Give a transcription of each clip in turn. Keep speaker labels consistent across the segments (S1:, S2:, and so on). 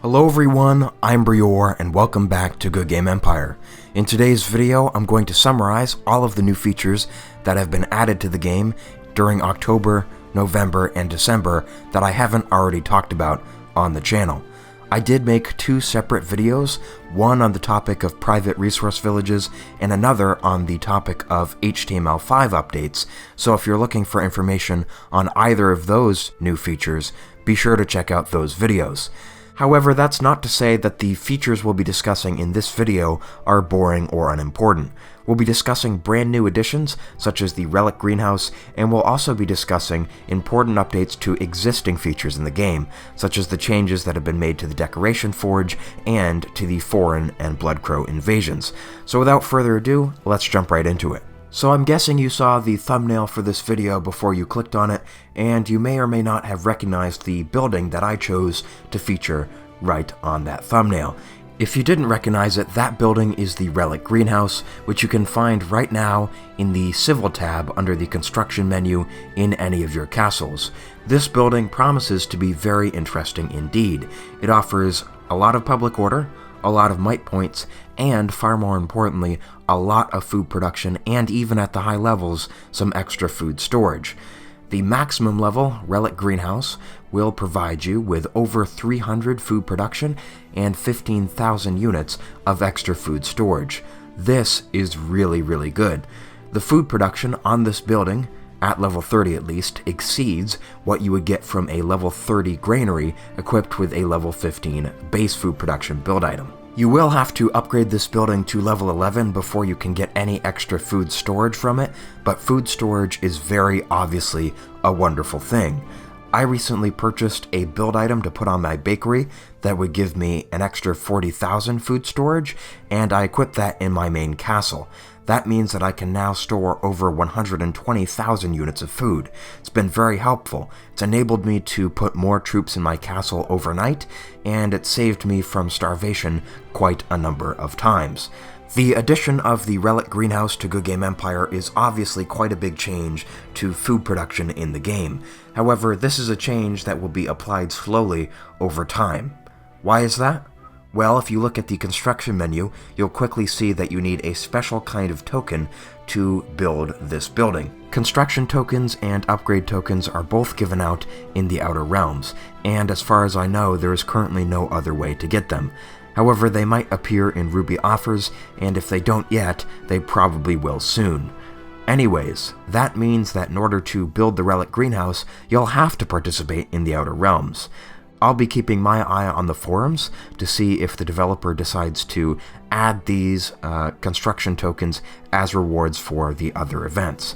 S1: Hello everyone, I'm Brior and welcome back to Goodgame Empire. In today's video, I'm going to summarize all of the new features that have been added to the game during October, November, and December that I haven't already talked about on the channel. I did make two separate videos, one on the topic of private resource villages and another on the topic of HTML5 updates, so if you're looking for information on either of those new features, be sure to check out those videos. However, that's not to say that the features we'll be discussing in this video are boring or unimportant. We'll be discussing brand new additions, such as the Relic greenhouse, and we'll also be discussing important updates to existing features in the game, such as the changes that have been made to the Decoration Forge and to the Foreign and Bloodcrow Invasions. So without further ado, let's jump right into it. So I'm guessing you saw the thumbnail for this video before you clicked on it, and you may or may not have recognized the building that I chose to feature right on that thumbnail. If you didn't recognize it, that building is the Relic greenhouse, which you can find right now in the Civil tab under the construction menu in any of your castles. This building promises to be very interesting indeed. It offers a lot of public order, a lot of might points, and far more importantly, a lot of food production, and even at the high levels, some extra food storage. The maximum level, Relic Greenhouse, will provide you with over 300 food production and 15,000 units of extra food storage. This is really good. The food production on this building, at level 30 at least, exceeds what you would get from a level 30 granary equipped with a level 15 base food production build item. You will have to upgrade this building to level 11 before you can get any extra food storage from it, but food storage is very obviously a wonderful thing. I recently purchased a build item to put on my bakery that would give me an extra 40,000 food storage, and I equipped that in my main castle. That means that I can now store over 120,000 units of food. It's been very helpful. It's enabled me to put more troops in my castle overnight, and it saved me from starvation quite a number of times. The addition of the Relic greenhouse to Goodgame Empire is obviously quite a big change to food production in the game. However, this is a change that will be applied slowly over time. Why is that? Well, if you look at the construction menu, you'll quickly see that you need a special kind of token to build this building. Construction tokens and upgrade tokens are both given out in the Outer Realms, and as far as I know, there is currently no other way to get them. However, they might appear in Ruby offers, and if they don't yet, they probably will soon. Anyways, that means that in order to build the Relic greenhouse, you'll have to participate in the Outer Realms. I'll be keeping my eye on the forums to see if the developer decides to add these construction tokens as rewards for the other events.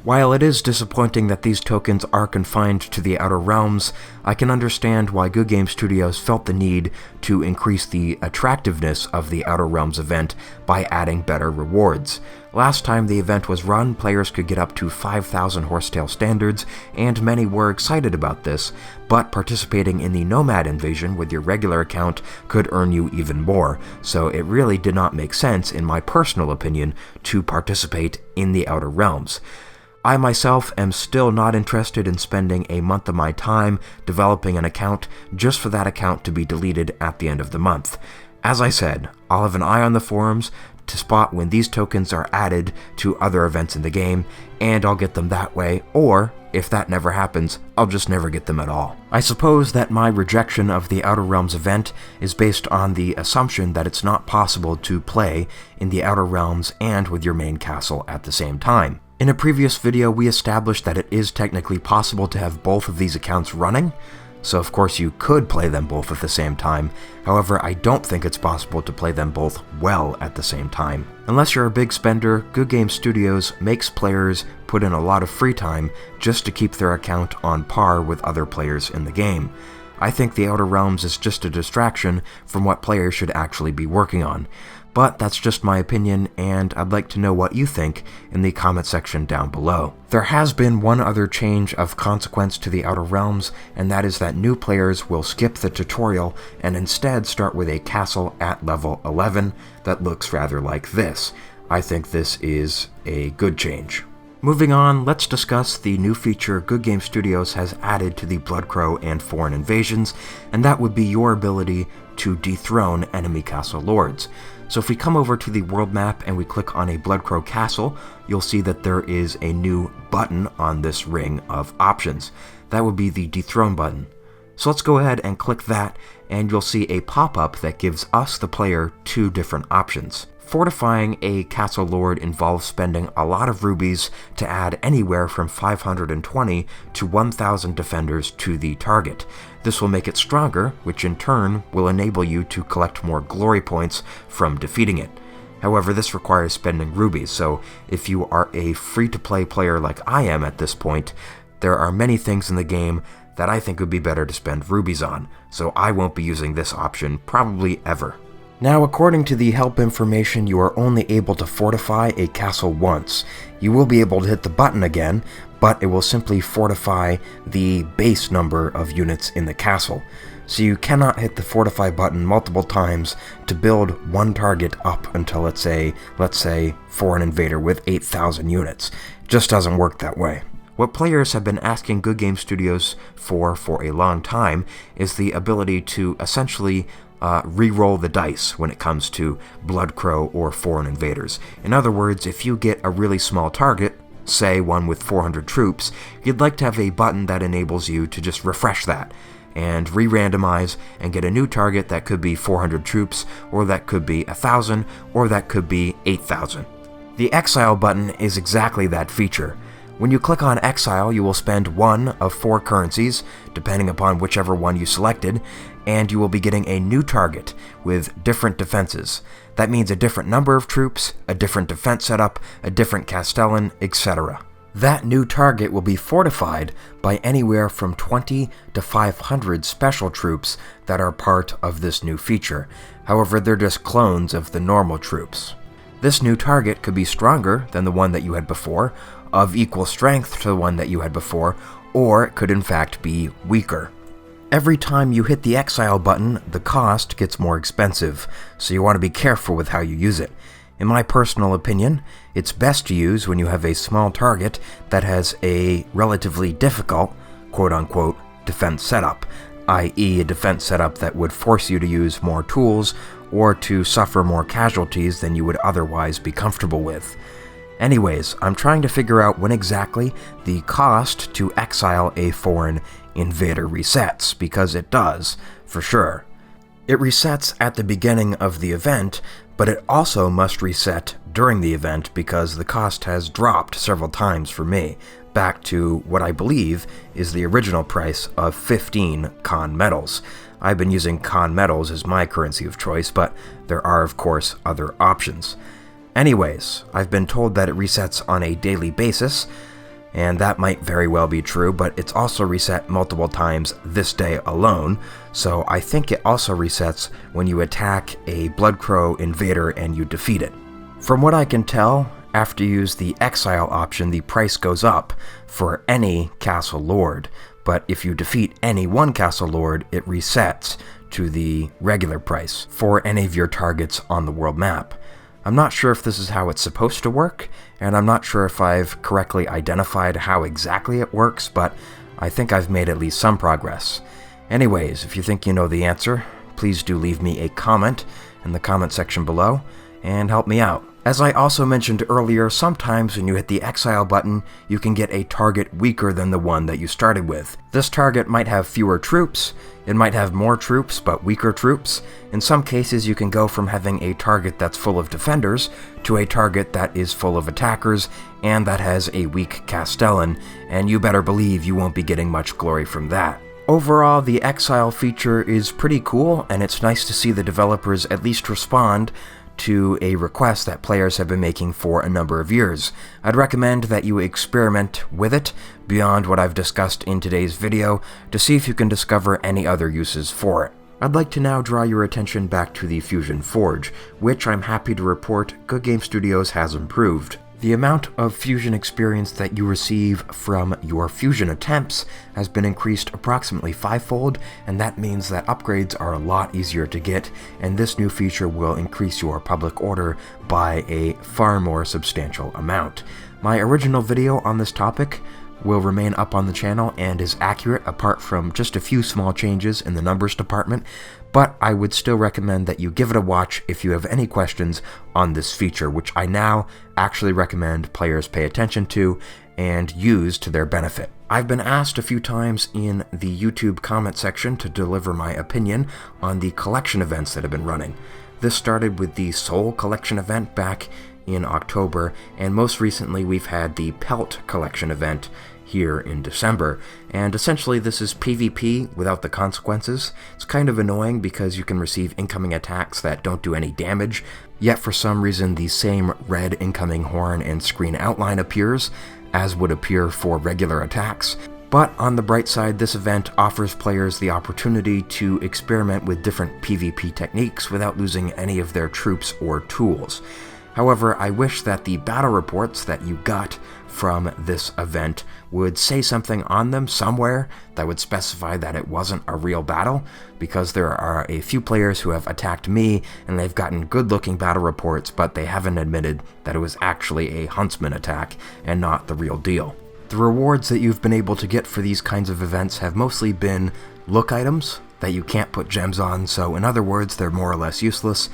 S1: While it is disappointing that these tokens are confined to the Outer Realms, I can understand why Goodgame Studios felt the need to increase the attractiveness of the Outer Realms event by adding better rewards. Last time the event was run, players could get up to 5,000 horsetail standards, and many were excited about this, but participating in the Nomad Invasion with your regular account could earn you even more, so it really did not make sense, in my personal opinion, to participate in the Outer Realms. I myself am still not interested in spending a month of my time developing an account just for that account to be deleted at the end of the month. As I said, I'll have an eye on the forums to spot when these tokens are added to other events in the game, and I'll get them that way, or if that never happens, I'll just never get them at all. I suppose that my rejection of the Outer Realms event is based on the assumption that it's not possible to play in the Outer Realms and with your main castle at the same time. In a previous video, we established that it is technically possible to have both of these accounts running, so of course you could play them both at the same time. However, I don't think it's possible to play them both well at the same time. Unless you're a big spender, Goodgame Studios makes players put in a lot of free time just to keep their account on par with other players in the game. I think the Outer Realms is just a distraction from what players should actually be working on. But that's just my opinion, and I'd like to know what you think in the comment section down below. There has been one other change of consequence to the Outer Realms, and that is that new players will skip the tutorial and instead start with a castle at level 11 that looks rather like this. I think this is a good change. Moving on, let's discuss the new feature Goodgame Studios has added to the Bloodcrow and Foreign Invasions, and that would be your ability to dethrone enemy castle lords. So if we come over to the world map and we click on a Bloodcrow castle, you'll see that there is a new button on this ring of options. That would be the dethrone button. So let's go ahead and click that, and you'll see a pop-up that gives us, the player, two different options. Fortifying a castle lord involves spending a lot of rubies to add anywhere from 520 to 1,000 defenders to the target. This will make it stronger, which in turn will enable you to collect more glory points from defeating it. However, this requires spending rubies, so if you are a free-to-play player like I am at this point, there are many things in the game that I think would be better to spend rubies on, so I won't be using this option probably ever. Now, according to the help information, you are only able to fortify a castle once. You will be able to hit the button again, but it will simply fortify the base number of units in the castle. So you cannot hit the fortify button multiple times to build one target up until let's say Foreign Invader with 8,000 units. It just doesn't work that way. What players have been asking Goodgame Studios for a long time is the ability to essentially re-roll the dice when it comes to Bloodcrow or Foreign Invaders. In other words, if you get a really small target, say one with 400 troops, you'd like to have a button that enables you to just refresh that and re-randomize and get a new target that could be 400 troops, or that could be 1,000, or that could be 8,000. The Exile button is exactly that feature. When you click on Exile, you will spend one of 4 currencies, depending upon whichever one you selected, and you will be getting a new target with different defenses. That means a different number of troops, a different defense setup, a different castellan, etc. That new target will be fortified by anywhere from 20 to 500 special troops that are part of this new feature. However, they're just clones of the normal troops. This new target could be stronger than the one that you had before, of equal strength to the one that you had before, or it could in fact be weaker. Every time you hit the Exile button, the cost gets more expensive, so you want to be careful with how you use it. In my personal opinion, it's best to use when you have a small target that has a relatively difficult, quote-unquote, defense setup, i.e. a defense setup that would force you to use more tools or to suffer more casualties than you would otherwise be comfortable with. Anyways, I'm trying to figure out when exactly the cost to exile a foreign invader resets, because it does, for sure. It resets at the beginning of the event, but it also must reset during the event because the cost has dropped several times for me, back to what I believe is the original price of 15 con medals. I've been using con medals as my currency of choice, but there are of course other options. Anyways, I've been told that it resets on a daily basis, and that might very well be true, but it's also reset multiple times this day alone, so I think it also resets when you attack a Bloodcrow Invader and you defeat it. From what I can tell, after you use the Exile option, the price goes up for any Castle Lord, but if you defeat any one Castle Lord, it resets to the regular price for any of your targets on the world map. I'm not sure if this is how it's supposed to work, and I'm not sure if I've correctly identified how exactly it works, but I think I've made at least some progress. Anyways, if you think you know the answer, please do leave me a comment in the comment section below, and help me out. As I also mentioned earlier, sometimes when you hit the Exile button, you can get a target weaker than the one that you started with. This target might have fewer troops, it might have more troops but weaker troops. In some cases you can go from having a target that's full of defenders to a target that is full of attackers and that has a weak Castellan, and you better believe you won't be getting much glory from that. Overall, the Exile feature is pretty cool, and it's nice to see the developers at least respond to a request that players have been making for a number of years. I'd recommend that you experiment with it beyond what I've discussed in today's video to see if you can discover any other uses for it. I'd like to now draw your attention back to the Fusion Forge, which I'm happy to report Goodgame Studios has improved. The amount of fusion experience that you receive from your fusion attempts has been increased approximately 5-fold, and that means that upgrades are a lot easier to get, and this new feature will increase your public order by a far more substantial amount. My original video on this topic will remain up on the channel and is accurate apart from just a few small changes in the numbers department, but I would still recommend that you give it a watch if you have any questions on this feature, which I now actually recommend players pay attention to and use to their benefit. I've been asked a few times in the YouTube comment section to deliver my opinion on the collection events that have been running. This started with the Soul Collection event back in October, and most recently we've had the Pelt Collection event here in December, and essentially this is PvP without the consequences. It's kind of annoying because you can receive incoming attacks that don't do any damage, yet for some reason the same red incoming horn and screen outline appears, as would appear for regular attacks. But on the bright side, this event offers players the opportunity to experiment with different PvP techniques without losing any of their troops or tools. However, I wish that the battle reports that you got from this event would say something on them somewhere that would specify that it wasn't a real battle, because there are a few players who have attacked me and they've gotten good-looking battle reports, but they haven't admitted that it was actually a huntsman attack and not the real deal. The rewards that you've been able to get for these kinds of events have mostly been look items that you can't put gems on, so in other words, they're more or less useless.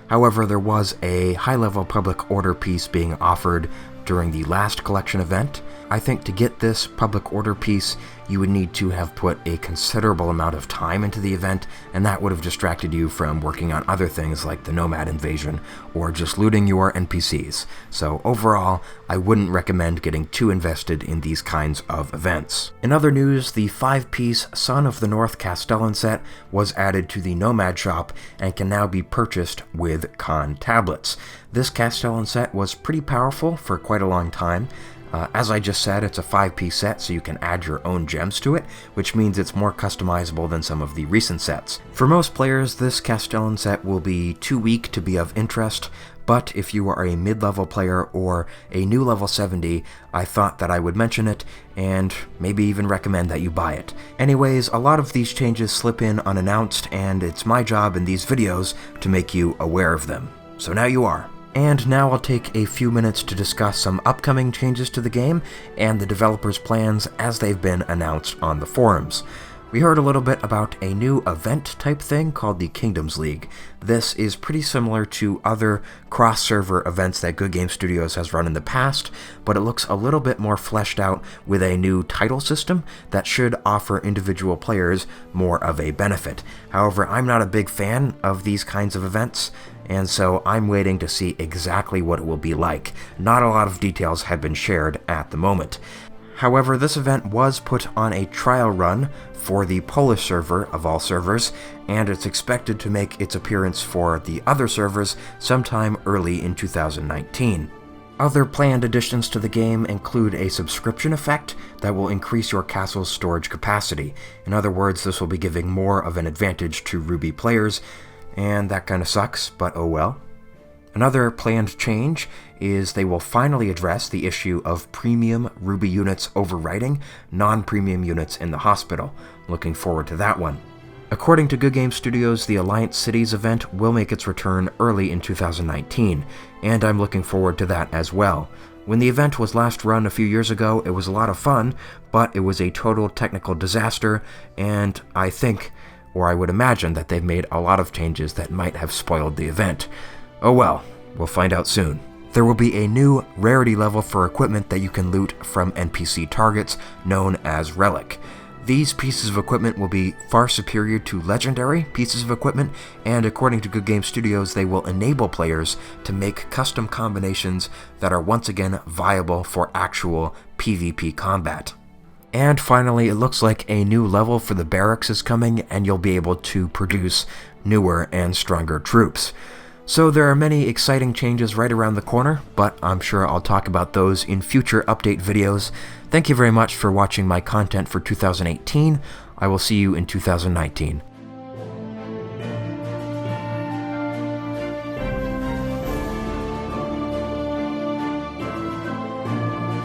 S1: However, there was a high-level public order piece being offered during the last collection event. I think to get this public order piece, you would need to have put a considerable amount of time into the event, and that would have distracted you from working on other things like the Nomad Invasion or just looting your NPCs. So overall, I wouldn't recommend getting too invested in these kinds of events. In other news, the 5-piece Son of the North Castellan set was added to the Nomad shop and can now be purchased with Con tablets. This Castellan set was pretty powerful for quite a long time. As I just said, it's a 5-piece set, so you can add your own gems to it, which means it's more customizable than some of the recent sets. For most players, this Castellan set will be too weak to be of interest, but if you are a mid-level player or a new level 70, I thought that I would mention it and maybe even recommend that you buy it. Anyways, a lot of these changes slip in unannounced, and it's my job in these videos to make you aware of them. So now you are. And now I'll take a few minutes to discuss some upcoming changes to the game and the developers' plans as they've been announced on the forums. We heard a little bit about a new event type thing called the Kingdoms League. This is pretty similar to other cross-server events that Goodgame Studios has run in the past, but it looks a little bit more fleshed out with a new title system that should offer individual players more of a benefit. However, I'm not a big fan of these kinds of events, and so I'm waiting to see exactly what it will be like. Not a lot of details have been shared at the moment. However, this event was put on a trial run for the Polish server of all servers, and it's expected to make its appearance for the other servers sometime early in 2019. Other planned additions to the game include a subscription effect that will increase your castle's storage capacity. In other words, this will be giving more of an advantage to Ruby players, and that kind of sucks, but oh well. Another planned change is they will finally address the issue of premium Ruby units overriding non-premium units in the hospital. Looking forward to that one. According to Goodgame Studios, the Alliance Cities event will make its return early in 2019, and I'm looking forward to that as well. When the event was last run a few years ago, it was a lot of fun, but it was a total technical disaster, and I think, or I would imagine, that they've made a lot of changes that might have spoiled the event. Oh well, we'll find out soon. There will be a new rarity level for equipment that you can loot from NPC targets, known as Relic. These pieces of equipment will be far superior to legendary pieces of equipment, and according to Goodgame Studios, they will enable players to make custom combinations that are once again viable for actual PvP combat. And finally, it looks like a new level for the barracks is coming, and you'll be able to produce newer and stronger troops. So there are many exciting changes right around the corner, but I'm sure I'll talk about those in future update videos. Thank you very much for watching my content for 2018. I will see you in 2019.